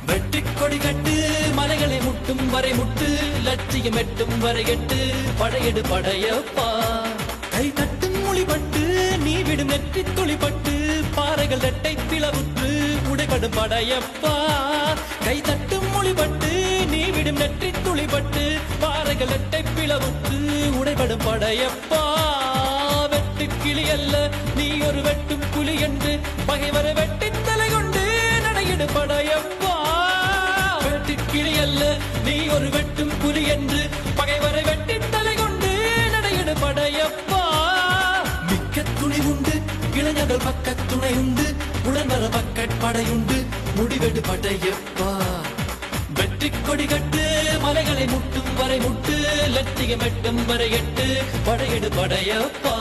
வெற்றி கொடி கட்டு மலைகளை முட்டும் வரை முட்டு லட்சியம் எட்டும் வரை எட்டு படையெடு படையப்பா கை தட்டும் மொழிபட்டு நீ விடும் நெற்றி துளிப்பட்டு பாறைகள் ரெட்டை பிளவுற்று உடைபடும் படையப்பா கை தட்டும் மொழிபட்டு நீ விடும் நெற்றி துளிப்பட்டு பாறைகள் ரெட்டை பிளவுற்று உடைபடும் படையப்பா வெட்டு கிளி அல்ல நீ ஒரு வெட்டும் புலி என்று பகைவரை வெட்டி தலை கொண்டு நடையிடு படையப்பா வெட்டு கிளி அல்ல நீ ஒரு வெட்டும் புலி என்று பகைவரை வெட்டி தலை கொண்டு நடையிடு படையப்பா மிக்க துணி உண்டு இளைஞர்கள் பக்க துணை உண்டு உடன்வர படையுண்டு முடிவெடு படையப்பா வெற்றி கொடி கட்டு மலைகளை முட்டும் வரை முட்டு லட்சியம் எட்டும் வரை எட்டு படையெடு படையப்பா